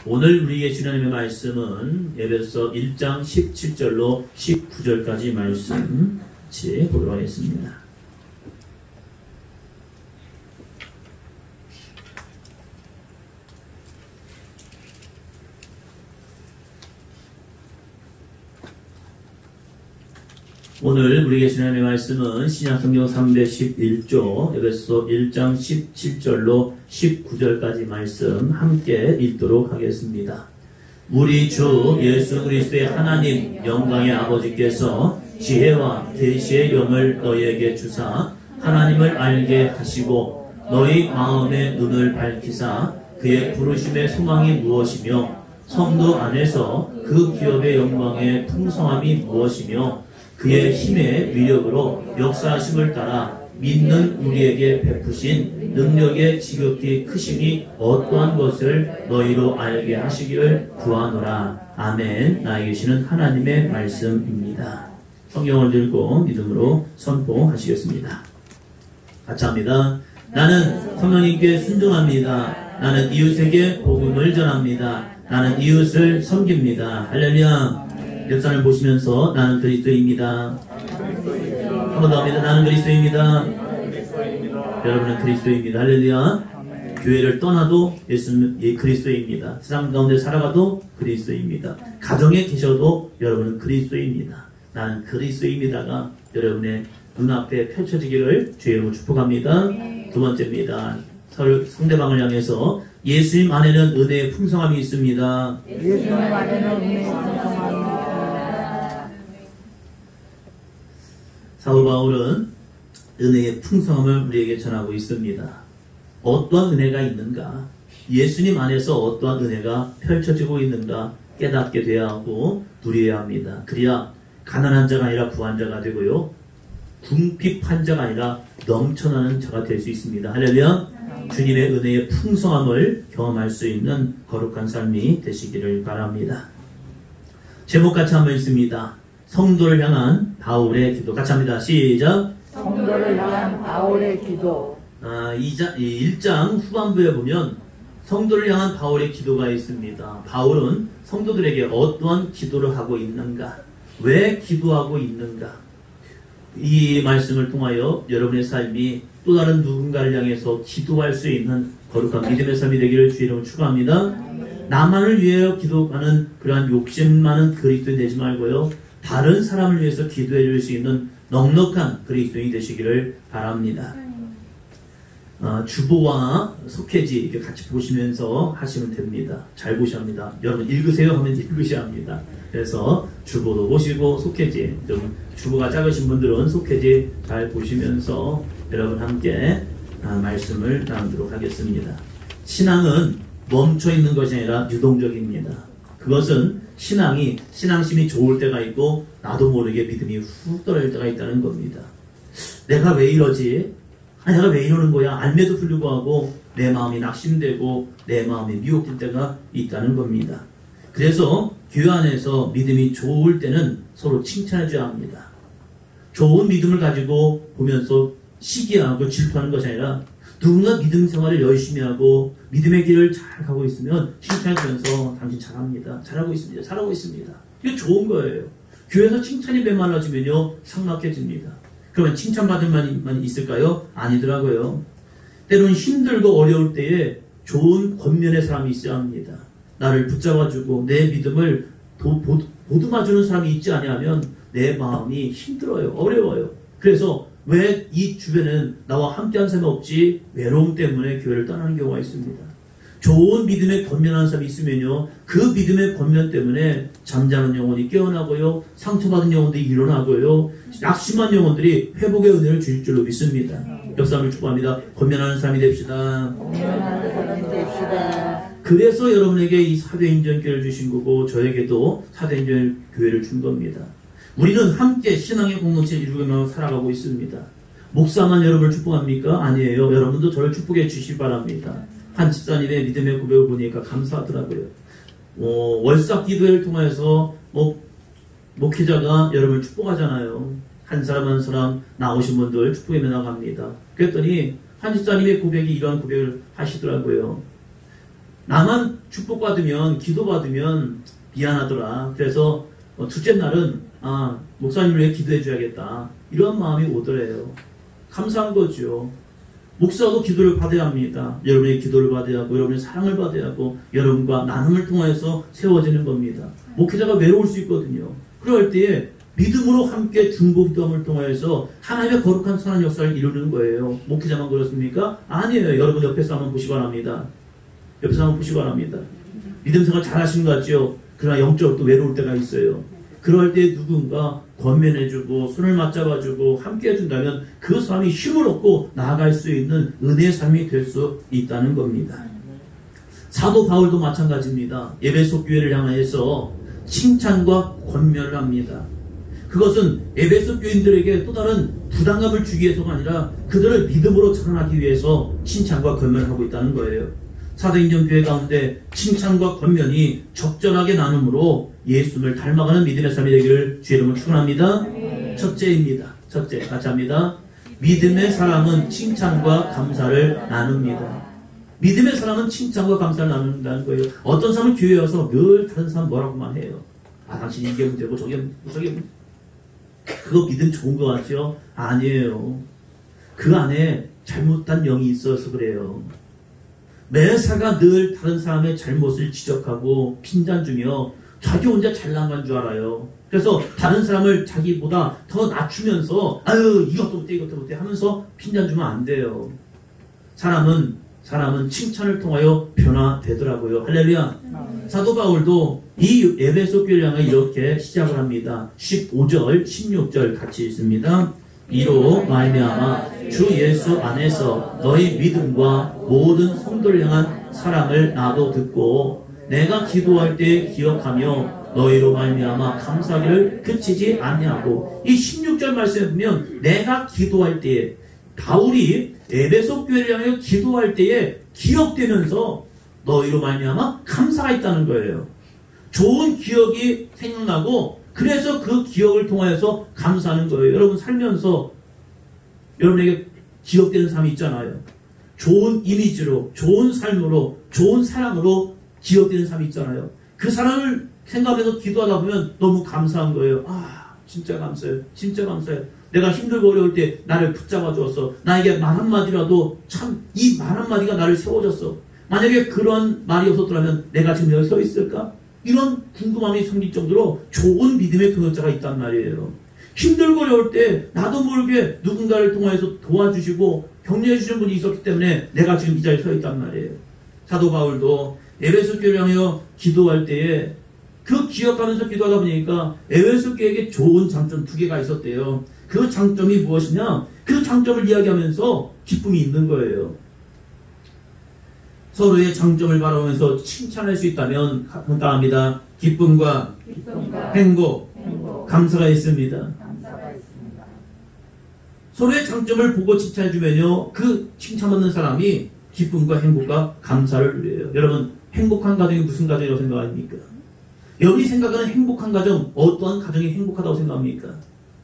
오늘 우리에게 주님의 말씀은 에베소서 1장 17절로 19절까지 말씀 같이 보도록 하겠습니다. 오늘 우리에게 주님의 말씀은 신약성경 311조 에베소서 1장 17절로 19절까지 말씀 함께 읽도록 하겠습니다. 우리 주 예수 그리스도의 하나님 영광의 아버지께서 지혜와 계시의 영을 너희에게 주사 하나님을 알게 하시고 너희 마음의 눈을 밝히사 그의 부르심의 소망이 무엇이며 성도 안에서 그 기업의 영광의 풍성함이 무엇이며 그의 힘의 위력으로 역사하심을 따라 믿는 우리에게 베푸신 능력의 지극히 크심이 어떠한 것을 너희로 알게 하시기를 구하노라. 아멘. 나에게 계시는 하나님의 말씀입니다. 성경을 들고 믿음으로 선포하시겠습니다. 같이 합니다. 나는 성령님께 순종합니다. 나는 이웃에게 복음을 전합니다. 나는 이웃을 섬깁니다. 할렐루야. 역사를 보시면서 나는 그리스도입니다. 한 번 더 합니다. 나는 그리스도입니다. 여러분은 그리스도입니다. 할렐루야. 교회를 떠나도 예수는 그리스도입니다. 세상 가운데 살아가도 그리스도입니다. 가정에 계셔도 여러분은 그리스도입니다. 나는 그리스도입니다가 여러분의 눈앞에 펼쳐지기를 주의 이름으로 축복합니다. 두 번째입니다. 상대방을 향해서 예수님 안에는 은혜의 풍성함이 있습니다. 예수님 안에는 은혜의 풍성함이 있습니다. 사도 바울은 은혜의 풍성함을 우리에게 전하고 있습니다. 어떠한 은혜가 있는가? 예수님 안에서 어떠한 은혜가 펼쳐지고 있는가 깨닫게 돼야 하고 누려야 합니다. 그래야 가난한 자가 아니라 부한 자가 되고요. 궁핍한 자가 아니라 넘쳐나는 자가 될 수 있습니다. 할렐루야. 주님의 은혜의 풍성함을 경험할 수 있는 거룩한 삶이 되시기를 바랍니다. 제목 같이 한번 읽습니다. 성도를 향한 바울의 기도. 같이 합니다. 시작. 성도를 향한 바울의 기도. 1장 후반부에 보면 성도를 향한 바울의 기도가 있습니다. 바울은 성도들에게 어떠한 기도를 하고 있는가? 왜 기도하고 있는가? 이 말씀을 통하여 여러분의 삶이 또 다른 누군가를 향해서 기도할 수 있는 거룩한 믿음의 삶이 되기를 주의 이름으로 축원합니다. 나만을 위하여 기도하는 그러한 욕심 많은 그리스도인 되지 말고요. 다른 사람을 위해서 기도해 줄 수 있는 넉넉한 그리스도인이 되시기를 바랍니다. 주보와 속해지 이렇게 같이 보시면서 하시면 됩니다. 잘 보셔야 합니다. 여러분 읽으세요 하면 읽으셔야 합니다. 그래서 주보도 보시고 속해지, 좀 주보가 작으신 분들은 속해지 잘 보시면서 여러분 함께 말씀을 나누도록 하겠습니다. 신앙은 멈춰있는 것이 아니라 유동적입니다. 그것은 신앙심이 좋을 때가 있고 나도 모르게 믿음이 훅 떨어질 때가 있다는 겁니다. 내가 왜 이러지? 내가 왜 이러는 거야? 알매도 불구하고 내 마음이 낙심되고 내 마음이 미혹될 때가 있다는 겁니다. 그래서 교회 안에서 믿음이 좋을 때는 서로 칭찬해줘야 합니다. 좋은 믿음을 가지고 보면서 시기하고 질투하는 것이 아니라 누군가 믿음 생활을 열심히 하고 믿음의 길을 잘 가고 있으면 칭찬해주면서 당신 잘합니다. 잘하고 있습니다. 잘하고 있습니다. 이게 좋은 거예요. 교회에서 칭찬이 메말라지면요 삭막해집니다. 그러면 칭찬받을 만이 있을까요? 아니더라고요. 때로는 힘들고 어려울 때에 좋은 겉면의 사람이 있어야 합니다. 나를 붙잡아주고 내 믿음을 보듬어주는 사람이 있지 않으면 내 마음이 힘들어요. 어려워요. 그래서 왜 이 주변에는 나와 함께한 사람이 없지? 외로움 때문에 교회를 떠나는 경우가 있습니다. 좋은 믿음의 겉면한 사람이 있으면요 그 믿음의 겉면 때문에 잠자는 영혼이 깨어나고요 상처받은 영혼들이 일어나고요 낙심한 영혼들이 회복의 은혜를 주실 줄로 믿습니다. 역사를 축복합니다. 겉면하는 사람이 됩시다. 그래서 여러분에게 이 사도행전 교회를 주신 거고 저에게도 사도행전 교회를 준 겁니다. 우리는 함께 신앙의 공동체를 이루며 살아가고 있습니다. 목사만 여러분을 축복합니까? 아니에요. 여러분도 저를 축복해 주시기 바랍니다. 한 집사님의 믿음의 고백을 보니까 감사하더라고요. 월삭 기도회를 통해서 목회자가 여러분을 축복하잖아요. 한 사람 한 사람 나오신 분들 축복해 나갑니다. 그랬더니 한 집사님의 고백이 이러한 고백을 하시더라고요. 나만 축복받으면, 기도받으면 미안하더라. 그래서 둘째 날은 목사님을 위해 기도해 줘야겠다. 이런 마음이 오더래요. 감사한 거죠. 목사도 기도를 받아야 합니다. 여러분의 기도를 받아야 하고 여러분의 사랑을 받아야 하고 여러분과 나눔을 통해서 세워지는 겁니다. 목회자가 외로울 수 있거든요. 그럴 때에 믿음으로 함께 중보기도함을 통해서 하나님의 거룩한 선한 역사를 이루는 거예요. 목회자만 그렇습니까? 아니에요. 여러분 옆에서 한번 보시기 바랍니다. 옆에서 한번 보시기 바랍니다. 믿음 생활 잘 하시는 것 같죠? 그러나 영적으로 또 외로울 때가 있어요. 그럴 때 누군가 권면해주고 손을 맞잡아주고 함께 해준다면 그 사람이 힘을 얻고 나아갈 수 있는 은혜의 삶이 될 수 있다는 겁니다. 사도 바울도 마찬가지입니다. 에베소 교회를 향해서 칭찬과 권면을 합니다. 그것은 에베소 교인들에게 또 다른 부담감을 주기 위해서가 아니라 그들을 믿음으로 전환하기 위해서 칭찬과 권면을 하고 있다는 거예요. 사도행전 교회 가운데 칭찬과 권면이 적절하게 나눔으로 예수를 닮아가는 믿음의 삶이 되기를 주의 이름으로 축원합니다. 첫째입니다. 첫째, 같이 합니다. 믿음의 사람은 칭찬과 감사를 나눕니다. 믿음의 사람은 칭찬과 감사를 나눈다는 거예요. 어떤 사람은 교회에 와서 늘 다른 사람 뭐라고만 해요. 당신 이게 문제고 저게 그거 믿음 좋은 거 같죠? 아니에요. 그 안에 잘못된 영이 있어서 그래요. 매사가 늘 다른 사람의 잘못을 지적하고 핀잔주며 자기 혼자 잘난 건 줄 알아요. 그래서 다른 사람을 자기보다 더 낮추면서 아유 이것도 못해 이것도 못해 하면서 핀잔주면 안 돼요. 사람은 칭찬을 통하여 변화되더라고요. 할렐루야. 사도 바울도 이 에베소 교회를 향해 이렇게 시작을 합니다. 15절 16절 같이 읽습니다. 이로 말미암아 주 예수 안에서 너희 믿음과 모든 성도를 향한 사랑을 나도 듣고 내가 기도할 때 기억하며 너희로 말미암아 감사하기를 그치지 아니하고 이 16절 말씀에 보면 내가 기도할 때에 바울이 에베소 교회를 향해 기도할 때에 기억되면서 너희로 말미암아 감사가 있다는 거예요. 좋은 기억이 생각나고 그래서 그 기억을 통해서 감사하는 거예요. 여러분 살면서 여러분에게 기억되는 삶이 있잖아요. 좋은 이미지로, 좋은 삶으로, 좋은 사랑으로 기억되는 삶이 있잖아요. 그 사람을 생각하면서 기도하다 보면 너무 감사한 거예요. 진짜 감사해요. 진짜 감사해요. 내가 힘들고 어려울 때 나를 붙잡아 주었어. 나에게 말 한마디라도 참 이 말 한마디가 나를 세워줬어. 만약에 그런 말이 없었더라면 내가 지금 여기 서 있을까? 이런 궁금함이 생길 정도로 좋은 믿음의 동역자가 있단 말이에요. 힘들고 어려울 때 나도 모르게 누군가를 통해서 도와주시고 격려해 주시는 분이 있었기 때문에 내가 지금 이 자리에 서 있단 말이에요. 사도 바울도 에베소 교회를 향하여 기도할 때에 그 기억하면서 기도하다 보니까 에베소 교회에게 좋은 장점 2개가 있었대요. 그 장점이 무엇이냐? 그 장점을 이야기하면서 기쁨이 있는 거예요. 서로의 장점을 바라보면서 칭찬할 수 있다면 감사합니다. 기쁨과 행복, 감사가 있습니다. 서로의 장점을 보고 칭찬해주면요, 그 칭찬받는 사람이 기쁨과 행복과 감사를 누려요. 여러분, 행복한 가정이 무슨 가정이라고 생각합니까? 여러분이 생각하는 행복한 가정, 어떠한 가정이 행복하다고 생각합니까?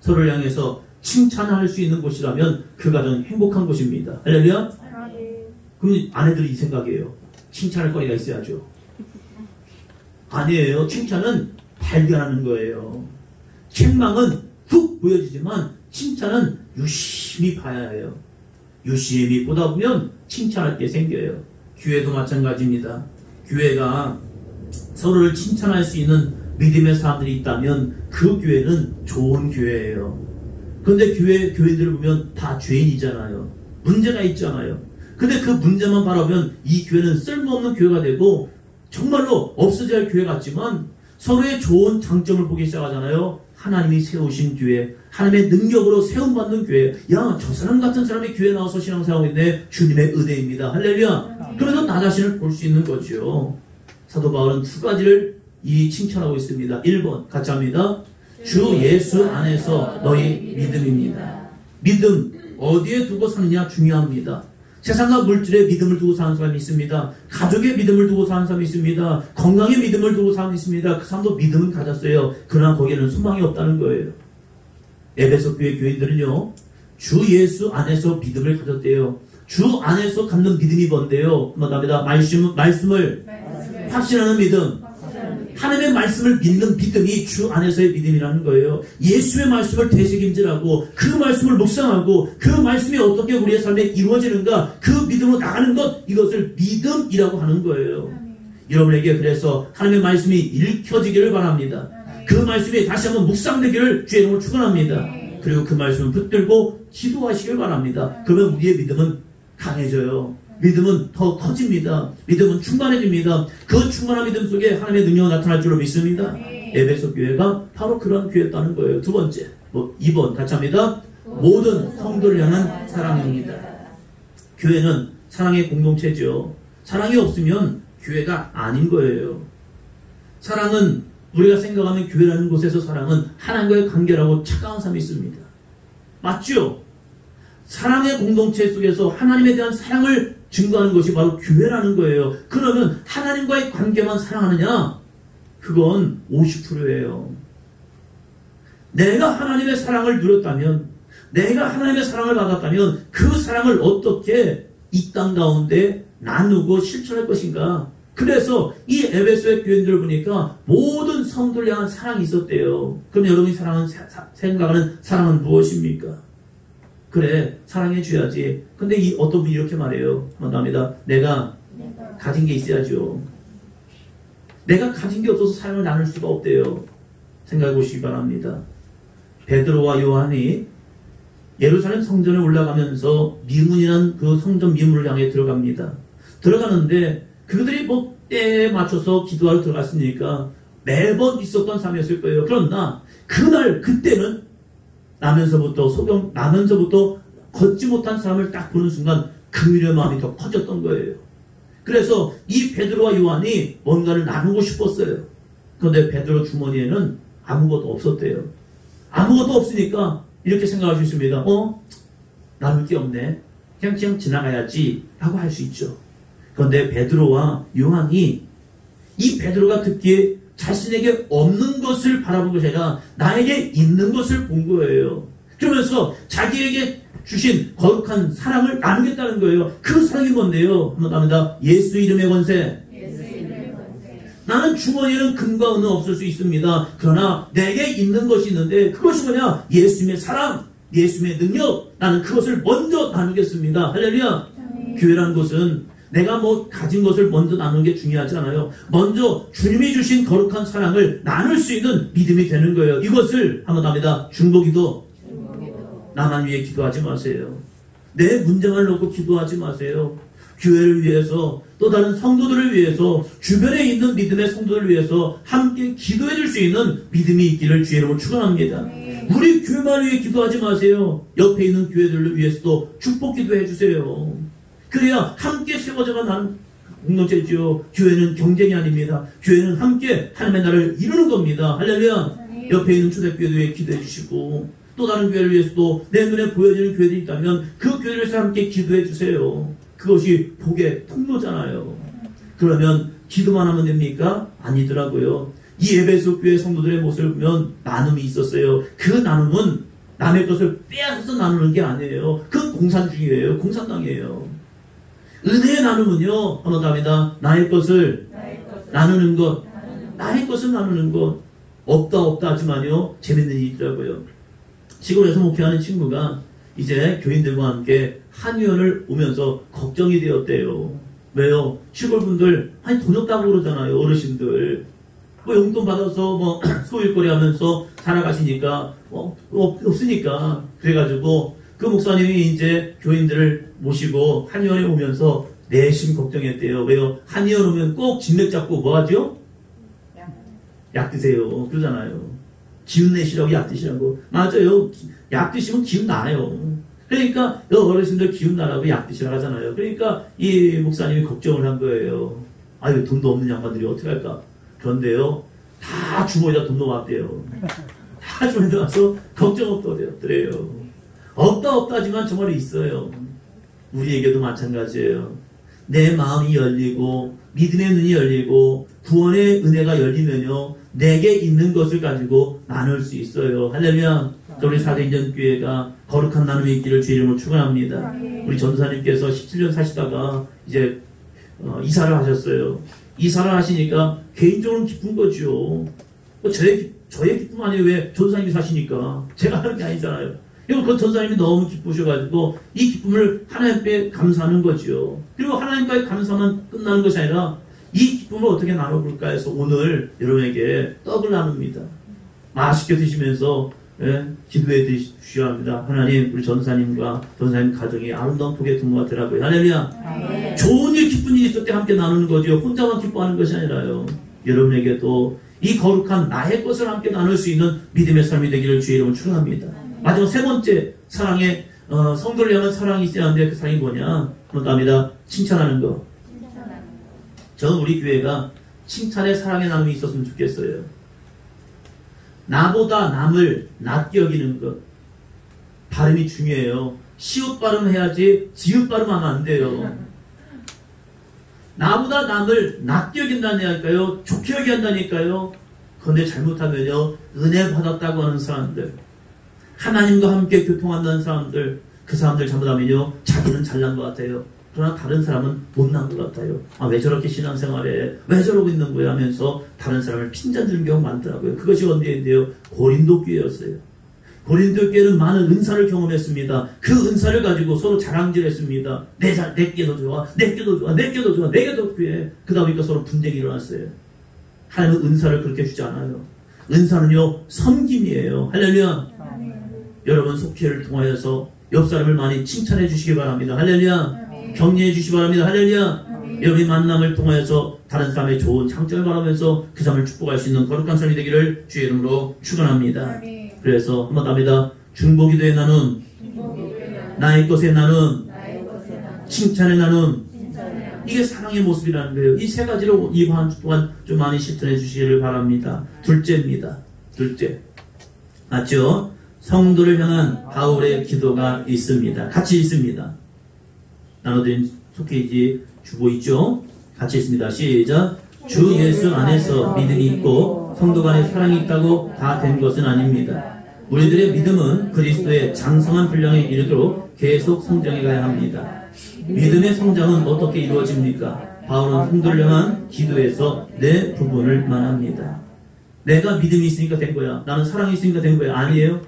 서로를 향해서 칭찬할 수 있는 곳이라면 그 가정은 행복한 곳입니다. 할렐루야? 그럼 아내들이 이 생각이에요. 칭찬할 거리가 있어야죠. 아니에요. 칭찬은 발견하는 거예요. 책망은 훅 보여지지만 칭찬은 유심히 봐야 해요. 유심히 보다 보면 칭찬할 게 생겨요. 교회도 마찬가지입니다. 교회가 서로를 칭찬할 수 있는 믿음의 사람들이 있다면 그 교회는 좋은 교회예요. 그런데 교회들을 보면 다 죄인이잖아요. 문제가 있잖아요. 근데 그 문제만 바라보면 이 교회는 쓸모없는 교회가 되고 정말로 없어져야 할 교회 같지만 서로의 좋은 장점을 보기 시작하잖아요. 하나님이 세우신 교회, 하나님의 능력으로 세움받는 교회. 야, 저 사람 같은 사람이 교회에 나와서 신앙생활하고 있는데 주님의 은혜입니다. 할렐루야. 그래서 나 자신을 볼 수 있는 거죠. 사도 바울은 2가지를 이 칭찬하고 있습니다. 1번 같이 합니다. 주 예수 안에서 너희 믿음입니다. 믿음 어디에 두고 사느냐 중요합니다. 세상과 물질의 믿음을 두고 사는 사람이 있습니다. 가족의 믿음을 두고 사는 사람이 있습니다. 건강의 믿음을 두고 사는 사람이 있습니다. 그 사람도 믿음은 가졌어요. 그러나 거기에는 소망이 없다는 거예요. 에베소 교회 교인들은요, 주 예수 안에서 믿음을 가졌대요. 주 안에서 갖는 믿음이 뭔데요? 뭐답니다. 말씀을 확신하는 믿음. 하나님의 말씀을 믿는 믿음이 주 안에서의 믿음이라는 거예요. 예수의 말씀을 되새김질하고 그 말씀을 묵상하고 그 말씀이 어떻게 우리의 삶에 이루어지는가 그 믿음으로 나가는 것, 이것을 믿음이라고 하는 거예요. 여러분에게 그래서 하나님의 말씀이 읽혀지기를 바랍니다. 그 말씀이 다시 한번 묵상되기를 주의 이름으로 축원합니다. 그리고 그 말씀을 붙들고 기도하시길 바랍니다. 그러면 우리의 믿음은 강해져요. 믿음은 더 커집니다. 믿음은 충만해집니다. 그 충만한 믿음 속에 하나님의 능력이 나타날 줄로 믿습니다. 에베소 교회가 바로 그런 교회였다는 거예요. 두 번째, 2번 같이 합니다. 모든 성도를 향한 사랑입니다. 교회는 사랑의 공동체죠. 사랑이 없으면 교회가 아닌 거예요. 사랑은 우리가 생각하는 교회라는 곳에서 사랑은 하나님과의 관계라고 착각한 사람이 있습니다. 맞죠? 사랑의 공동체 속에서 하나님에 대한 사랑을 증거하는 것이 바로 교회라는 거예요. 그러면 하나님과의 관계만 사랑하느냐? 그건 50%예요. 내가 하나님의 사랑을 누렸다면, 내가 하나님의 사랑을 받았다면 그 사랑을 어떻게 이 땅 가운데 나누고 실천할 것인가? 그래서 이 에베소의 교인들을 보니까 모든 성도를 향한 사랑이 있었대요. 그럼 여러분이 생각하는 사랑은 무엇입니까? 그래, 사랑해줘야지. 근데 어떤 분이 이렇게 말해요. 감사합니다. 내가 가진 게 있어야죠. 내가 가진 게 없어서 사랑을 나눌 수가 없대요. 생각해 보시기 바랍니다. 베드로와 요한이 예루살렘 성전에 올라가면서 미문이란 그 성전 미문을 향해 들어갑니다. 들어가는데 그들이 때에 맞춰서 기도하러 들어갔으니까 매번 있었던 삶이었을 거예요. 그러나 그때는 나면서부터 걷지 못한 사람을 딱 보는 순간 긍휼의 마음이 더 커졌던 거예요. 그래서 이 베드로와 요한이 뭔가를 나누고 싶었어요. 그런데 베드로 주머니에는 아무것도 없었대요. 아무것도 없으니까 이렇게 생각할 수 있습니다. 나눌 게 없네. 그냥 지나가야지 라고 할 수 있죠. 그런데 베드로와 요한이 이 베드로가 듣기에 자신에게 없는 것을 바라본 것이 아니라 나에게 있는 것을 본 거예요. 그러면서 자기에게 주신 거룩한 사랑을 나누겠다는 거예요. 그 사랑이 뭔데요? 한번 답니다. 예수 이름의 권세. 나는 주머니에는 금과 은은 없을 수 있습니다. 그러나 내게 있는 것이 있는데 그것이 뭐냐? 예수님의 사랑, 예수님의 능력. 나는 그것을 먼저 나누겠습니다. 할렐루야. 교회라는 것은 내가 가진 것을 먼저 나누는 게 중요하지 않아요. 먼저 주님이 주신 거룩한 사랑을 나눌 수 있는 믿음이 되는 거예요. 이것을 한번 답니다. 중보기도. 나만 위해 기도하지 마세요. 내 문제만 놓고 기도하지 마세요. 교회를 위해서, 또 다른 성도들을 위해서, 주변에 있는 믿음의 성도들을 위해서 함께 기도해 줄 수 있는 믿음이 있기를 주의 이름으로 축원합니다. 우리 교회만 위해 기도하지 마세요. 옆에 있는 교회들을 위해서도 축복 기도해 주세요. 그래야 함께 세워져가 나는 공동체지요. 교회는 경쟁이 아닙니다. 교회는 함께 하나님의 나라를 이루는 겁니다. 할렐루야. 옆에 있는 초대교회에 기도해 주시고, 또 다른 교회를 위해서도 내 눈에 보여지는 교회들이 있다면 그 교회를 위해서 함께 기도해 주세요. 그것이 복의 통로잖아요. 그러면 기도만 하면 됩니까? 아니더라고요. 이 에베소 교회 성도들의 모습을 보면 나눔이 있었어요. 그 나눔은 남의 것을 빼앗아서 나누는 게 아니에요. 그건 공산주의예요. 공산당이에요. 은혜의 나눔은요, 한번 답니다. 나의 것을 나누는 것. 나의 것을 나누는 것. 없다 하지만요, 재밌는 일이 있더라고요. 시골에서 목회하는 친구가 이제 교인들과 함께 한의원을 오면서 걱정이 되었대요. 왜요? 시골 분들 돈 없다고 그러잖아요. 어르신들. 용돈 받아서 소일거리 하면서 살아가시니까 없으니까. 그래가지고 그 목사님이 이제 교인들을 모시고 한의원에 오면서 내심 걱정했대요. 왜요? 한의원 오면 꼭 진맥 잡고 뭐 하죠? 약 드세요. 그러잖아요. 기운 내시라고 약 드시라고. 맞아요. 약 드시면 기운 나요. 그러니까 어르신들 기운 나라고 약 드시라고 하잖아요. 그러니까 이 목사님이 걱정을 한 거예요. 아유, 돈도 없는 양반들이 어떻게 할까? 그런데요, 다 주머니에다 돈 넣어왔대요. 다 주머니에 와서 걱정 없더래요. 없다 하지만 정말 있어요. 우리에게도 마찬가지예요. 내 마음이 열리고 믿음의 눈이 열리고 구원의 은혜가 열리면요, 내게 있는 것을 가지고 나눌 수 있어요. 할렐루야. 우리 사도인전교회가 거룩한 나눔이 있기를 주의 이름으로 축원합니다. 우리 전도사님께서 17년 사시다가 이제 이사를 하셨어요. 이사를 하시니까 개인적으로 기쁜 거죠. 저의 기쁨 아니에요. 왜? 전도사님이 사시니까. 제가 하는 게 아니잖아요. 이거 그 전도사님이 너무 기쁘셔가지고 이 기쁨을 하나님께 감사하는 거죠. 그리고 하나님과의 감사만 끝나는 것이 아니라 이 기쁨을 어떻게 나눠볼까 해서 오늘 여러분에게 떡을 나눕니다. 맛있게 드시면서 기도해 주셔야 합니다. 하나님, 우리 전사님과 전사님 가정이 아름다운 복의 동무가 되라고요. 할렐루야. 좋은 일, 기쁜 일이 있을 때 함께 나누는 거죠. 혼자만 기뻐하는 것이 아니라요. 여러분에게도 이 거룩한 나의 것을 함께 나눌 수 있는 믿음의 삶이 되기를 주의 이름으로 축원합니다. 마지막 세 번째, 사랑의 성도를 향한 사랑이 있어야 하는데 그 사랑이 뭐냐? 그렇답니다. 칭찬하는 거. 저는 우리 교회가 칭찬의 사랑의 나눔이 있었으면 좋겠어요. 나보다 남을 낮게 여기는 것. 발음이 중요해요. 시옷 발음해야지 지읒 발음하면 안 돼요. 나보다 남을 낮게 여긴다니까요. 좋게 여긴다니까요. 그런데 잘못하면요. 은혜 받았다고 하는 사람들, 하나님과 함께 교통한다는 사람들, 그 사람들 잘못하면요. 자기는 잘난 것 같아요. 그러나 다른 사람은 못난 것 같아요. 왜 저렇게 신앙생활에 왜 저러고 있는 거야 하면서 다른 사람을 핀잔 주는 경우가 많더라고요. 그것이 언제인데요? 고린도 교회였어요. 고린도 교회는 많은 은사를 경험했습니다. 그 은사를 가지고 서로 자랑질했습니다. 내게도 좋아, 내게도 좋아, 내게도 좋아, 내게도 좋아. 그러다 보니까 서로 분쟁이 일어났어요. 하나님은 은사를 그렇게 주지 않아요. 은사는요, 섬김이에요. 할렐루야. 여러분 속회를 통하여서 옆 사람을 많이 칭찬해 주시기 바랍니다. 할렐루야. 격려해 주시기 바랍니다. 할렐루야. 여러분의 만남을 통하여서 다른 사람의 좋은 장점을 바라면서 그 사람을 축복할 수 있는 거룩한 삶이 되기를 주의 이름으로 축원합니다. 그래서 한번 답니다. 중보기도의 나눔, 나의 것의 나눔, 칭찬의 나눔. 이게 사랑의 모습이라는 거예요. 이 세 가지를 이 한 주 동안 좀 많이 실천해 주시기를 바랍니다. 둘째입니다. 둘째. 맞죠? 성도를 향한 바울의 기도가 있습니다. 같이 있습니다. 나눠드린 속회지 주보 있죠? 같이 있습니다. 시작. 주 예수 안에서 믿음이 있고 성도 간에 사랑이 있다고 다 된 것은 아닙니다. 우리들의 믿음은 그리스도의 장성한 분량에 이르도록 계속 성장해 가야 합니다. 믿음의 성장은 어떻게 이루어집니까? 바울은 성도를 향한 기도에서 네 부분을 말합니다. 내가 믿음이 있으니까 된 거야. 나는 사랑이 있으니까 된 거야. 아니에요.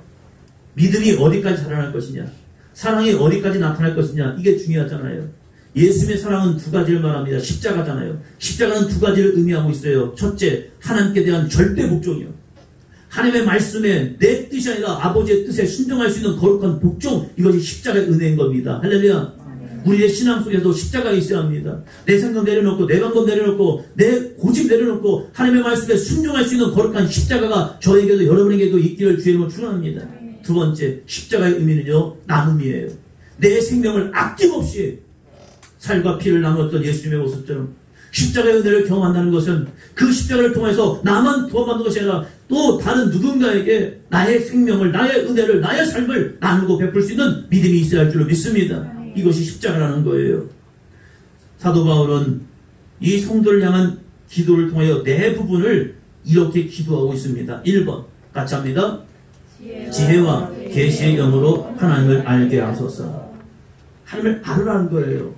믿음이 어디까지 자라날 것이냐, 사랑이 어디까지 나타날 것이냐, 이게 중요하잖아요. 예수님의 사랑은 두 가지를 말합니다. 십자가잖아요. 십자가는 두 가지를 의미하고 있어요. 첫째, 하나님께 대한 절대 복종이요. 하나님의 말씀에 내 뜻이 아니라 아버지의 뜻에 순종할 수 있는 거룩한 복종, 이것이 십자가의 은혜인 겁니다. 할렐루야. 우리의 신앙 속에도 십자가가 있어야 합니다. 내 생각 내려놓고, 내 방법 내려놓고, 내 고집 내려놓고 하나님의 말씀에 순종할 수 있는 거룩한 십자가가 저에게도 여러분에게도 있기를 주의 이름으로 축원합니다. 두 번째, 십자가의 의미는요, 나눔이에요. 내 생명을 아낌없이 살과 피를 나눴던 예수님의 모습처럼 십자가의 은혜를 경험한다는 것은 그 십자가를 통해서 나만 구원받는 것이 아니라 또 다른 누군가에게 나의 생명을, 나의 은혜를, 나의 삶을 나누고 베풀 수 있는 믿음이 있어야 할 줄로 믿습니다. 이것이 십자가라는 거예요. 사도 바울은 이 성도를 향한 기도를 통하여 네 부분을 이렇게 기도하고 있습니다. 1번 같이 합니다. 지혜와 계시의 영으로 하나님을 알게 하소서. 하나님을 알으라는 거예요.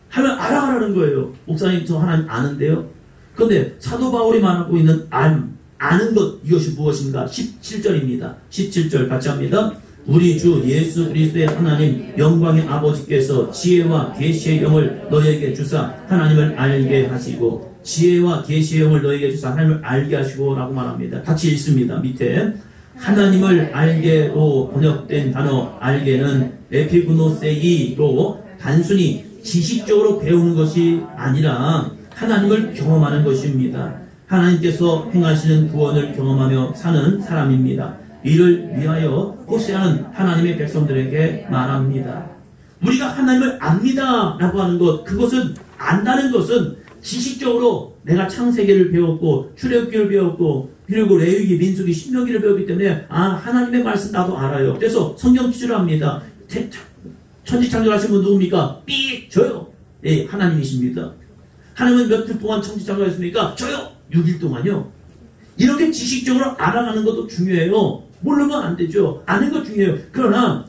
하나님을 알아가라는 거예요. 목사님, 저 하나님 아는데요. 그런데 사도 바울이 말하고 있는 아는 것, 이것이 무엇인가? 17절입니다. 17절 같이 합니다. 우리 주 예수 그리스도의 하나님 영광의 아버지께서 지혜와 계시의 영을 너희에게 주사 하나님을 알게 하시고, 지혜와 계시의 영을 너희에게 주사 하나님을 알게 하시고 라고 말합니다. 같이 읽습니다. 밑에 하나님을 알게로 번역된 단어 알게는 에피그노세이로 단순히 지식적으로 배우는 것이 아니라 하나님을 경험하는 것입니다. 하나님께서 행하시는 구원을 경험하며 사는 사람입니다. 이를 위하여 호세아는 하나님의 백성들에게 말합니다. 우리가 하나님을 압니다 라고 하는 것, 그것은 안다는 것은 지식적으로 내가 창세기를 배웠고 출애굽기를 배웠고 그리고 레위기, 민수기, 신명기를 배웠기 때문에 하나님의 말씀 나도 알아요. 그래서 성경 기술을 합니다. 천지창조하신 분 누굽니까? 저요. 예, 하나님이십니다. 하나님은 며칠 동안 천지창조했습니까? 저요. 6일 동안요. 이렇게 지식적으로 알아가는 것도 중요해요. 모르면 안 되죠. 아는 것 중요해요. 그러나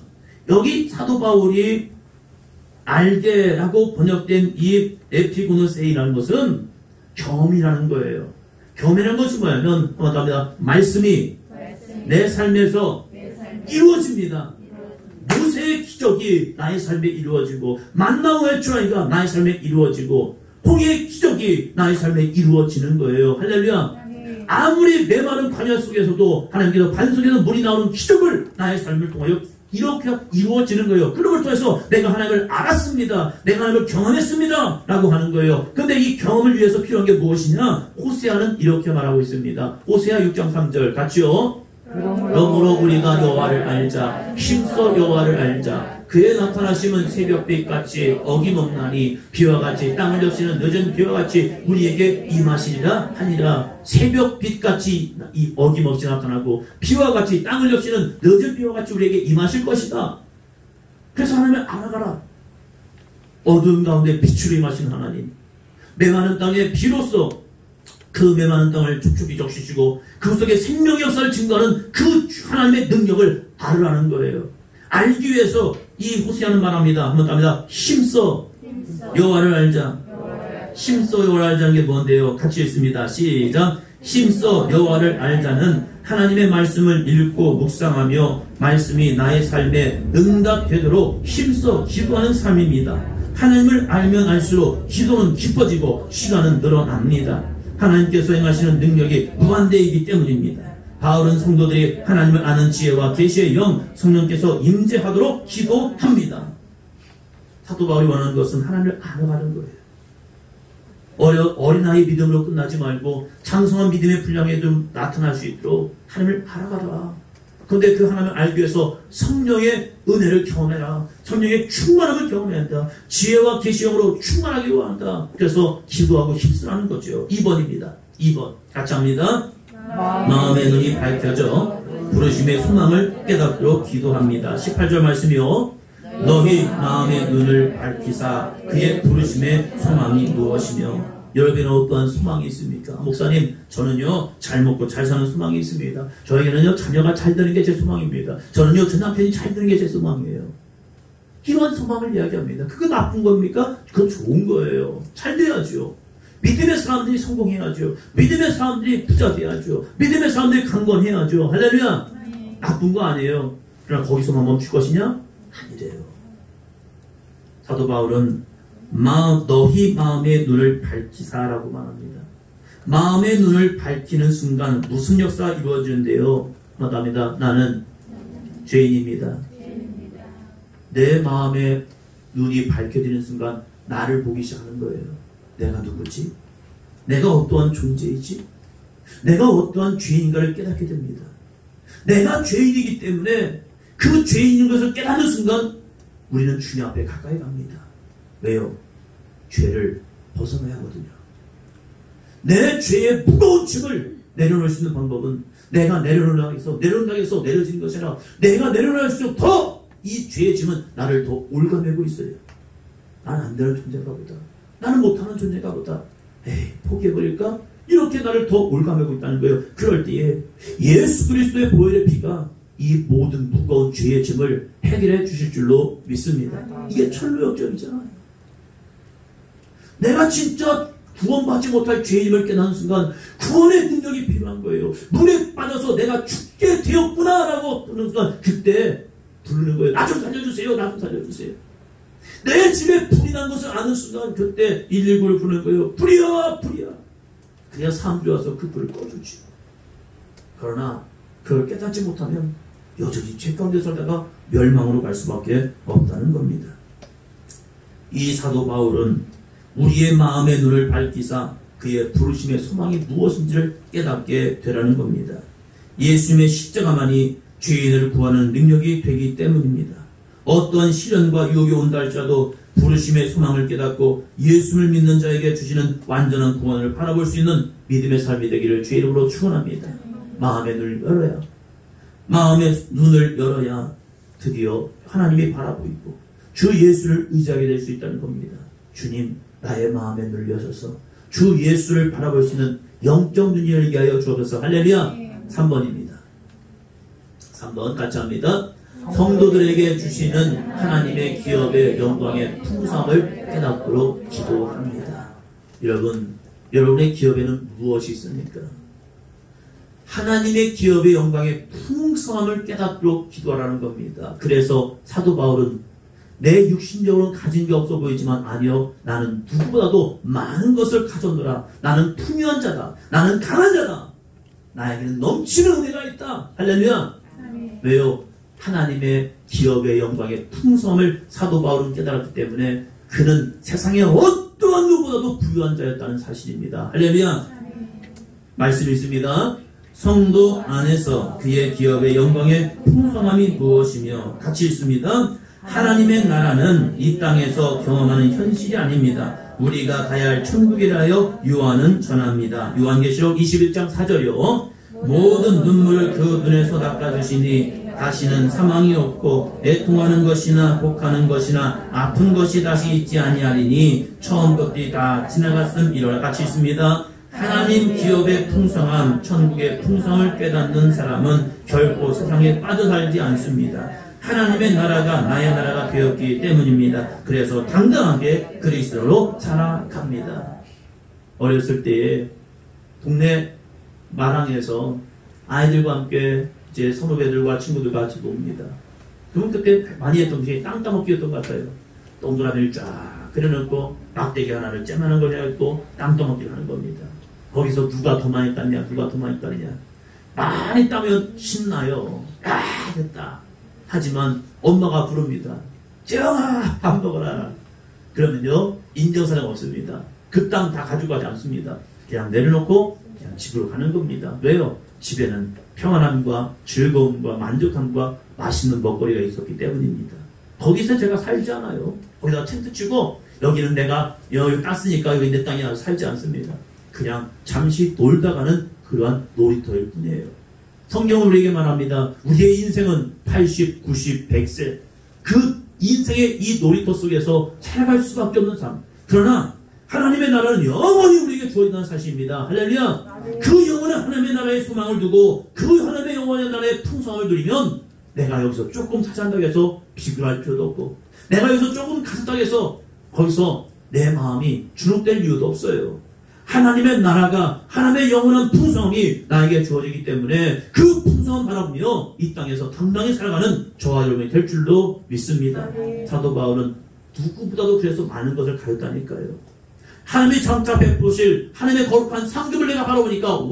여기 사도 바울이 알게라고 번역된 이 에피고노세이라는 것은 경험이라는 거예요. 경험이라는 것은 뭐냐면 말씀이 내 삶에서 이루어집니다. 모세의 기적이 나의 삶에 이루어지고 만나오의 주라이가 나의 삶에 이루어지고 홍해의 기적이 나의 삶에 이루어지는 거예요. 할렐루야. 아무리 메마른 광야 속에서도 하나님께서 반 속에서 물이 나오는 기적을 나의 삶을 통하여 이렇게 이루어지는 거예요. 그런 걸 통해서 내가 하나님을 알았습니다. 내가 하나님을 경험했습니다. 라고 하는 거예요. 근데 이 경험을 위해서 필요한 게 무엇이냐? 호세아는 이렇게 말하고 있습니다. 호세아 6장 3절 같이요. 그러므로 우리가 여호와를 알자. 힘써 여호와를 알자. 그의 나타나심은 새벽빛같이 어김없나니 비와 같이 땅을 덮시는 늦은 비와 같이 우리에게 임하시리라 하니라. 새벽빛같이 이 어김없이 나타나고 비와 같이 땅을 덮시는 늦은 비와 같이 우리에게 임하실 것이다. 그래서 하나님을 알아가라. 어두운 가운데 빛으로 임하신 하나님, 메마른 땅에 비로소 그 메마른 땅을 촉촉히 적시시고 그 속에 생명의 역사를 증거하는 그 하나님의 능력을 알으라는 거예요. 알기 위해서 이 호세아는 말합니다. 한번 답니다. 힘써 여호와를 알자. 힘써 여호와를 알자는 게 뭔데요? 같이 읽습니다. 시작. 힘써 여호와를 알자는 하나님의 말씀을 읽고 묵상하며 말씀이 나의 삶에 응답되도록 힘써 기도하는 삶입니다. 하나님을 알면 알수록 기도는 깊어지고 시간은 늘어납니다. 하나님께서 행하시는 능력이 무한대이기 때문입니다. 바울은 성도들이 하나님을 아는 지혜와 계시의 영, 성령께서 임재하도록 기도합니다. 사도 바울이 원하는 것은 하나님을 알아가는 거예요. 어린아이 믿음으로 끝나지 말고 장성한 믿음의 분량에 좀 나타날 수 있도록 하나님을 알아가라. 그런데 그 하나님을 알기 위해서 성령의 은혜를 경험해라. 성령의 충만함을 경험해야 한다. 지혜와 계시형으로 충만하기로 한다. 그래서 기도하고 힘쓰라는 거죠. 2번입니다. 2번 같이 합니다. 마음의 눈이 밝혀져 부르심의 소망을 깨닫도록 기도합니다. 18절 말씀이요. 너희 마음의 눈을 밝히사 그의 부르심의 소망이 무엇이며. 여러분은 어떠한 소망이 있습니까? 목사님, 저는요 잘 먹고 잘 사는 소망이 있습니다. 저에게는요 자녀가 잘 되는 게 제 소망입니다. 저는요 제 남편이 잘 되는 게 제 소망이에요. 이런 소망을 이야기합니다. 그거 나쁜 겁니까? 그건 좋은 거예요. 잘 돼야죠. 믿음의 사람들이 성공해야죠. 믿음의 사람들이 부자 돼야죠. 믿음의 사람들이 강건해야죠. 할렐루야. 나쁜 거 아니에요. 그러나 거기서만 멈출 것이냐? 아니래요. 사도 바울은 너희 마음의 눈을 밝히사라고 말합니다. 마음의 눈을 밝히는 순간 무슨 역사가 이루어지는데요? 말합니다. 나는 죄인입니다. 내 마음의 눈이 밝혀지는 순간 나를 보기 시작하는 거예요. 내가 누구지? 내가 어떠한 존재이지? 내가 어떠한 죄인가를 깨닫게 됩니다. 내가 죄인이기 때문에 그 죄인인 것을 깨닫는 순간 우리는 주님 앞에 가까이 갑니다. 왜요? 죄를 벗어나야 하거든요. 내 죄의 무거운 짐을 내려놓을 수 있는 방법은 내가 내려놓으라고 해서 내려지는 것이 아니라 내가 내려놓을수록 더 이 죄의 짐은 나를 더 올가매고 있어요. 나는 안 되는 존재가 보다. 나는 못하는 존재가 보다. 에이, 포기해버릴까? 이렇게 나를 더 올가매고 있다는 거예요. 그럴 때에 예수 그리스도의 보혈의 피가 이 모든 무거운 죄의 짐을 해결해 주실 줄로 믿습니다. 이게 철로 역정이잖아요. 내가 진짜 구원받지 못할 죄인임을 깨닫는 순간 구원의 능력이 필요한 거예요. 물에 빠져서 내가 죽게 되었구나라고 하는 순간 그때 부르는 거예요. 나 좀 살려주세요. 나 좀 살려주세요. 내 집에 불이 난 것을 아는 순간 그때 119를 부르는 거예요. 불이야 불이야. 그래야 사람들이 와서 그 불을 꺼주지. 그러나 그걸 깨닫지 못하면 여전히 죄 가운데 살다가 멸망으로 갈 수밖에 없다는 겁니다. 이 사도 바울은 우리의 마음의 눈을 밝히사 그의 부르심의 소망이 무엇인지를 깨닫게 되라는 겁니다. 예수님의 십자가만이 죄인을 구하는 능력이 되기 때문입니다. 어떠한 시련과 유혹이 온다 할지라도 부르심의 소망을 깨닫고 예수를 믿는 자에게 주시는 완전한 구원을 바라볼 수 있는 믿음의 삶이 되기를 주의 이름으로 축원합니다. 마음의 눈을 열어야 드디어 하나님이 바라보이고 주 예수를 의지하게 될 수 있다는 겁니다. 주님, 나의 마음의 눈을 여셔서 주 예수를 바라볼 수 있는 영적 눈이 열리게 하여 주옵소서. 할렐루야. 3번입니다. 3번 같이 합니다. 성도들에게 주시는 하나님의 기업의 영광의 풍성함을 깨닫도록 기도합니다. 여러분, 여러분의 기업에는 무엇이 있습니까? 하나님의 기업의 영광의 풍성함을 깨닫도록 기도하라는 겁니다. 그래서 사도 바울은 내 육신적으로는 가진 게 없어 보이지만 아니요, 나는 누구보다도 많은 것을 가졌노라. 나는 풍요한 자다. 나는 강한 자다. 나에게는 넘치는 은혜가 있다. 할렐루야. 왜요? 하나님의 기업의 영광의 풍성함을 사도 바울은 깨달았기 때문에 그는 세상의 어떠한 누구보다도 부유한 자였다는 사실입니다. 할렐루야. 말씀이 있습니다. 성도 안에서 그의 기업의 영광의 풍성함이 무엇이며 같이 읽습니다. 하나님의 나라는 이 땅에서 경험하는 현실이 아닙니다. 우리가 가야 할 천국이라 하여 요한은 전합니다. 요한계시록 21장 4절이요. 모든 눈물을 그 눈에서 닦아주시니 다시는 사망이 없고 애통하는 것이나 복하는 것이나 아픈 것이 다시 있지 아니하리니 처음 것들이 다 지나갔음이라. 같이 있습니다. 하나님 기업의 풍성함, 천국의 풍성을 깨닫는 사람은 결코 세상에 빠져 살지 않습니다. 하나님의 나라가 나의 나라가 되었기 때문입니다. 그래서 당당하게 그리스도로 살아갑니다. 어렸을 때에 동네 마당에서 아이들과 함께 이제 선후배들과 친구들과 같이 놉니다. 그러면 그때 많이 했던 게 땅 따먹기였던 것 같아요. 동그라미를 쫙 그려놓고 막대기 하나를 쬐만한 걸 해갖고 땅 따먹기를 하는 겁니다. 거기서 누가 더 많이 땄냐, 누가 더 많이 따느냐. 많이 따면 신나요. 아, 됐다. 하지만 엄마가 부릅니다. 재영아, 밥 먹어라. 그러면요, 인정사정 없습니다. 그 땅 다 가지고 가지 않습니다. 그냥 내려놓고 그냥 집으로 가는 겁니다. 왜요? 집에는 평안함과 즐거움과 만족함과 맛있는 먹거리가 있었기 때문입니다. 거기서 제가 살지 않아요. 거기다가 텐트 치고 여기는 내가 여기 땄으니까 여기 내 땅이 나서 살지 않습니다. 그냥 잠시 놀다가는 그러한 놀이터일 뿐이에요. 성경은 우리에게 말합니다. 우리의 인생은 80, 90, 100세 그 인생의 이 놀이터 속에서 살아갈 수밖에 없는 삶. 그러나 하나님의 나라는 영원히 우리에게 주어진다는 사실입니다. 할렐루야. 그 영원한 하나님의 나라의 소망을 두고 그 하나님의 영원한 나라의 풍성함을 누리면 내가 여기서 조금 찾아간다고 해서 비교할 필요도 없고 내가 여기서 조금 가졌다고 해서 거기서 내 마음이 주눅될 이유도 없어요. 하나님의 나라가 하나님의 영원한 풍성함이 나에게 주어지기 때문에 그 풍성함 바라보며 이 땅에서 당당히 살아가는 저와 여러분이 될 줄로 믿습니다. 사도 바울은 누구보다도 그래서 많은 것을 가졌다니까요. 하나님이 장차 베푸실 하나님의 거룩한 상급을 내가 바라보니까 와,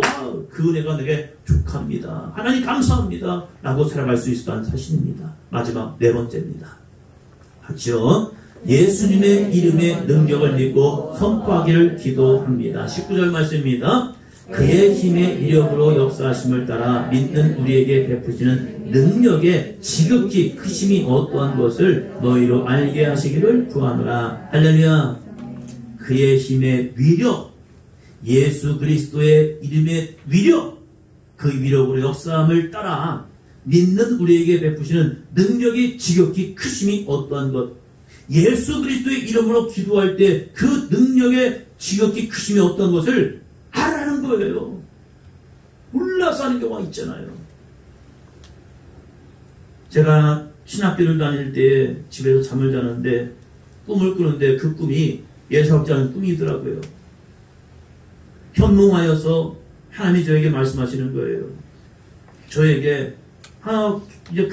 그 은혜가 내게 족합니다. 하나님 감사합니다. 라고 살아갈 수 있었다는 사실입니다. 마지막 네 번째입니다. 같이요. 예수님의 이름의 능력을 믿고 선포하기를 기도합니다. 19절 말씀입니다. 그의 힘의 이력으로 역사하심을 따라 믿는 우리에게 베푸시는 능력의 지극히 크심이 어떠한 것을 너희로 알게 하시기를 구하노라. 할렐루야. 그의 힘의 위력, 예수 그리스도의 이름의 위력, 그 위력으로 역사함을 따라 믿는 우리에게 베푸시는 능력이 지극히 크심이 어떠한 것, 예수 그리스도의 이름으로 기도할 때 그 능력의 지극히 크심이 어떤 것을 알아는 거예요. 몰라서 하는 경우가 있잖아요. 제가 신학교를 다닐 때 집에서 잠을 자는데 꿈을 꾸는데 그 꿈이 예사롭지 않은 꿈이더라고요. 현몽하여서 하나님이 저에게 말씀하시는 거예요. 저에게 이제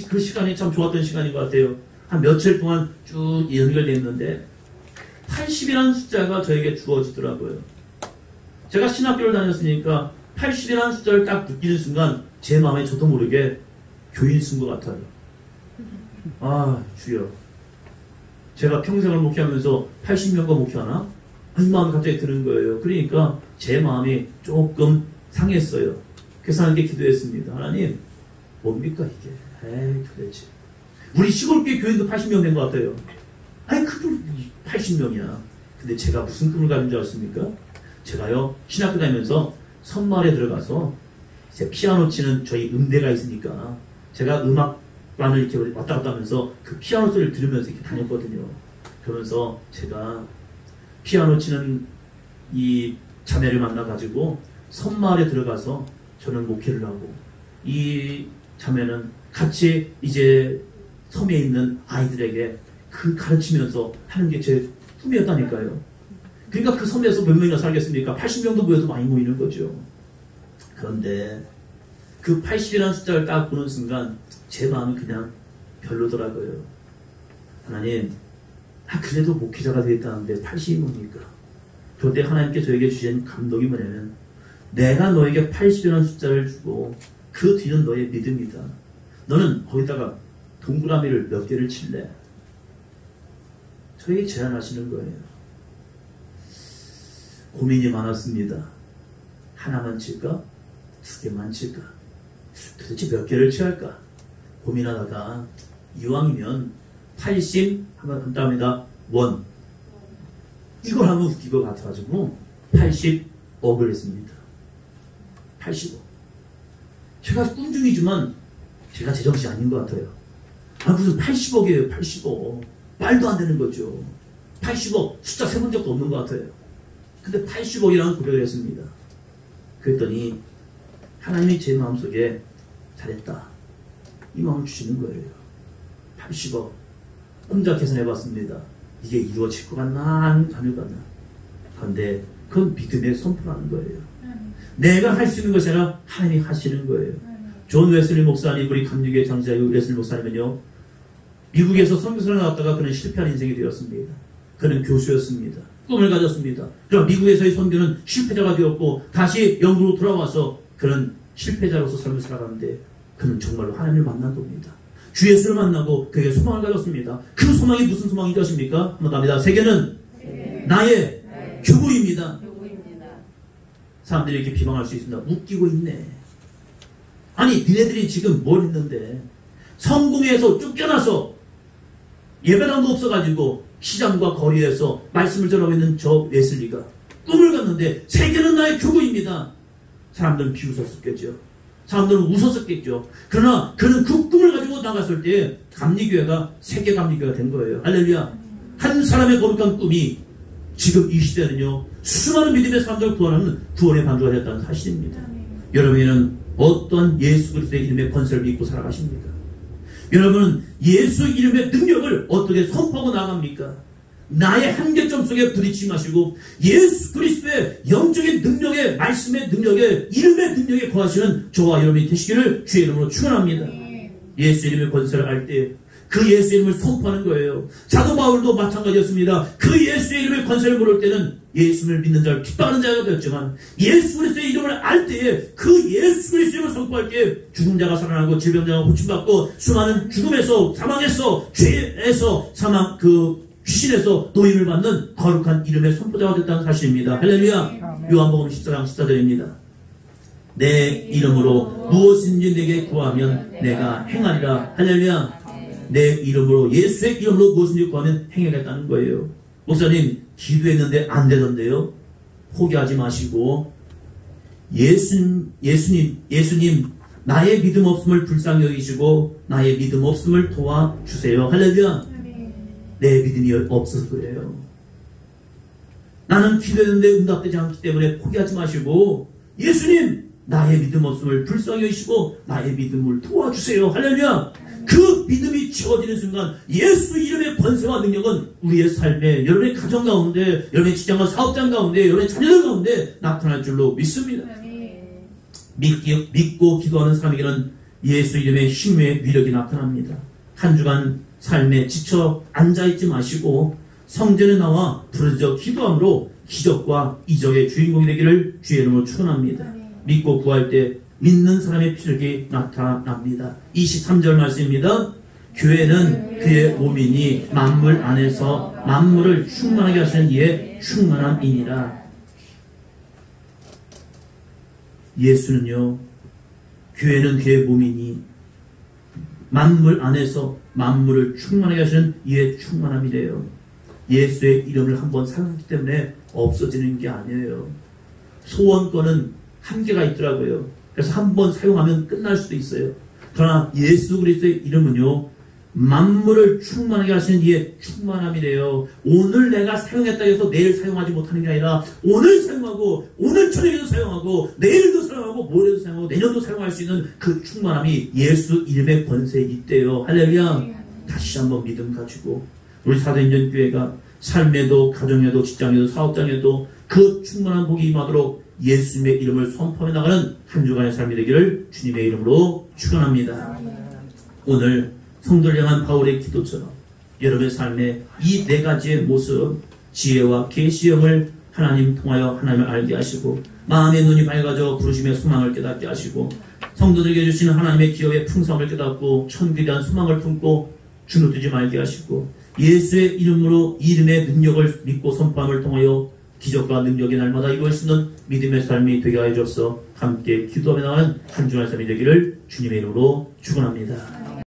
그 시간이 참 좋았던 시간인 것 같아요. 한 며칠 동안 쭉 연결됐는데 80이라는 숫자가 저에게 주어지더라고요. 제가 신학교를 다녔으니까 80이라는 숫자를 딱 느끼는 순간 제 마음에 저도 모르게 교인 쓴 것 같아요. 아, 주여. 제가 평생을 목회하면서 80명과 목회하나? 이 마음이 갑자기 드는 거예요. 그러니까 제 마음이 조금 상했어요. 그래서 하나님께 기도했습니다. 하나님, 뭡니까 이게? 에이, 도대체. 우리 시골교회 교인도 80명 된 것 같아요. 아니, 그들 80명이야. 근데 제가 무슨 꿈을 가진 줄 아십니까? 제가요, 신학교 다니면서 선마을에 들어가서 이제 피아노 치는 저희 음대가 있으니까 제가 음악반을 이렇게 왔다 갔다 하면서 그 피아노 소리를 들으면서 이렇게 다녔거든요. 그러면서 제가 피아노 치는 이 자매를 만나가지고 선마을에 들어가서 저는 목회를 하고 이 자매는 같이 이제 섬에 있는 아이들에게 그 가르치면서 하는 게 제 꿈이었다니까요. 그러니까 그 섬에서 몇 명이나 살겠습니까? 80명도 모여도 많이 모이는 거죠. 그런데 그 80이라는 숫자를 딱 보는 순간 제 마음이 그냥 별로더라고요. 하나님, 그래도 목회자가 되겠다는데 80이 뭡니까? 그때 하나님께 저에게 주신 감동이 뭐냐면, 내가 너에게 80이라는 숫자를 주고 그 뒤는 너의 믿음이다. 너는 거기다가 동그라미를 몇 개를 칠래? 저에게 제안하시는 거예요. 고민이 많았습니다. 하나만 칠까? 두 개만 칠까? 도대체 몇 개를 칠할까? 고민하다가 이왕이면 80 한번 한답니다. 원. 이걸 하면 웃길 것 같아가지고 80억을 했습니다. 80억. 제가 꿈중이지만 제가 제정신이 아닌 것 같아요. 무슨 80억이에요. 80억. 말도 안 되는 거죠. 80억. 숫자 세본 적도 없는 것 같아요. 근데 80억이라는 고백을 했습니다. 그랬더니 하나님이 제 마음속에 잘했다. 이 마음을 주시는 거예요. 80억. 혼자 계산해봤습니다. 이게 이루어질 것 같나? 아닐 것 같나? 그런데 그건 믿음의 선포라는 거예요. 내가 할 수 있는 것이 아니라 하나님이 하시는 거예요. 존 웨슬리 목사님, 우리 감리교회 장자 웨슬리 목사님은요, 미국에서 선교사를 나왔다가 그는 실패한 인생이 되었습니다. 그는 교수였습니다. 꿈을 가졌습니다. 그럼 미국에서의 선교는 실패자가 되었고 다시 영국으로 돌아와서 그는 실패자로서 삶을 살아가는데 그는 정말로 하나님을 만난 겁니다. 주 예수를 만나고 그에게 소망을 가졌습니다. 그 소망이 무슨 소망인지 아십니까? 한번 답니다. 세계는 나의 교구입니다. 사람들이 이렇게 비방할 수 있습니다. 웃기고 있네. 아니 니네들이 지금 뭘 했는데 성공해서 쫓겨나서 예배당도 없어가지고 시장과 거리에서 말씀을 전하고 있는 저 웨슬리가 꿈을 갖는데 세계는 나의 교구입니다. 사람들은 비웃었겠죠. 사람들은 웃었었겠죠. 그러나 그는 그 꿈을 가지고 나갔을 때 감리교회가 세계 감리교회가 된 거예요. 할렐루야. 한 사람의 거룩한 꿈이 지금 이 시대는요, 수많은 믿음의 사람들을 구원하는 구원의 반주가 됐다는 사실입니다. 여러분은 어떤 예수 그리스도의 이름의 권세를 믿고 살아가십니까? 여러분은 예수 이름의 능력을 어떻게 선포하고 나갑니까? 나의 한계점 속에 부딪히지 마시고 예수 그리스도의 영적인 능력에, 말씀의 능력에, 이름의 능력에 거하시는 저와 여러분이 되시기를 주의 이름으로 축원합니다. 예수 이름의 권세를 알 때 그 예수 이름을 선포하는 거예요. 사도 바울도 마찬가지였습니다. 그 예수의 이름의 권세를 모를 때는 예수를 믿는 자를 핍박하는 자가 되었지만 예수 그리스도의 이름을 알 때에 그 예수 그리스도의 이름을 선포할 때 죽은 자가 살아나고 질병자가 고침받고 수많은 죽음에서, 사망에서, 죄에서, 사망 그 귀신에서 노임을 받는 거룩한 이름의 선포자가 됐다는 사실입니다. 할렐루야. 요한복음 14장 14절입니다. 내 이름으로 무엇인지 내게 구하면 내가 행하리라. 할렐루야. 내 이름으로, 예수의 이름으로 무엇인지 구하면 행하겠다는 거예요. 목사님 기도했는데 안 되던데요. 포기하지 마시고 예수님 나의 믿음 없음을 불쌍히 여기시고 나의 믿음 없음을 도와주세요. 할렐루야. 내 믿음이 없어서 그래요. 나는 기도했는데 응답되지 않기 때문에 포기하지 마시고 예수님 나의 믿음 없음을 불쌍히 여기시고 나의 믿음을 도와주세요. 할렐루야. 그 믿음이 채워지는 순간 예수 이름의 권세와 능력은 우리의 삶에, 여러분의 가정 가운데, 여러분의 직장과 사업장 가운데, 여러분의 자녀들 가운데 나타날 줄로 믿습니다. 믿고 기도하는 사람에게는 예수 이름의 힘의 위력이 나타납니다. 한 주간 삶에 지쳐 앉아있지 마시고 성전에 나와 부르짖어 기도함으로 기적과 이적의 주인공이 되기를 주의 이름으로 축원합니다. 믿고 구할 때 믿는 사람의 피력이 나타납니다. 23절 말씀입니다. 교회는 그의 몸이니 만물 안에서 만물을 충만하게 하시는 이의 충만함이니라. 예수는요, 교회는 그의 몸이니 만물 안에서 만물을 충만하게 하시는 이의 충만함이래요. 예수의 이름을 한번 사용했기 때문에 없어지는 게 아니에요. 소원권은 한계가 있더라고요. 그래서 한번 사용하면 끝날 수도 있어요. 그러나 예수 그리스도의 이름은요, 만물을 충만하게 하시는 이의 충만함이래요. 오늘 내가 사용했다 해서 내일 사용하지 못하는 게 아니라 오늘 사용하고 오늘 저녁에도 사용하고 내일도 사용하고 모레도 사용하고 내년도 사용할 수 있는 그 충만함이 예수 이름의 권세에 있대요. 할렐루야. 다시 한번 믿음 가지고 우리 사도인전교회가 삶에도 가정에도 직장에도 사업장에도 그 충만한 복이 임하도록 예수님의 이름을 선포해 나가는 한 주간의 삶이 되기를 주님의 이름으로 축원합니다. 오늘 성도를 향한 바울의 기도처럼 여러분의 삶에 이 네 가지의 모습, 지혜와 계시형을 하나님 통하여 하나님을 알게 하시고 마음의 눈이 밝아져 부르심의 소망을 깨닫게 하시고 성도들에게 주시는 하나님의 기업의 풍성을 깨닫고 천국에 대한 소망을 품고 주눅들지 말게 하시고 예수의 이름으로 이름의 능력을 믿고 선포함을 통하여 기적과 능력이 날마다 이루어질 수 있는 믿음의 삶이 되게 하여 주옵소서. 함께 기도하며 나가는 한 주간의 삶이 되기를 주님의 이름으로 축원합니다.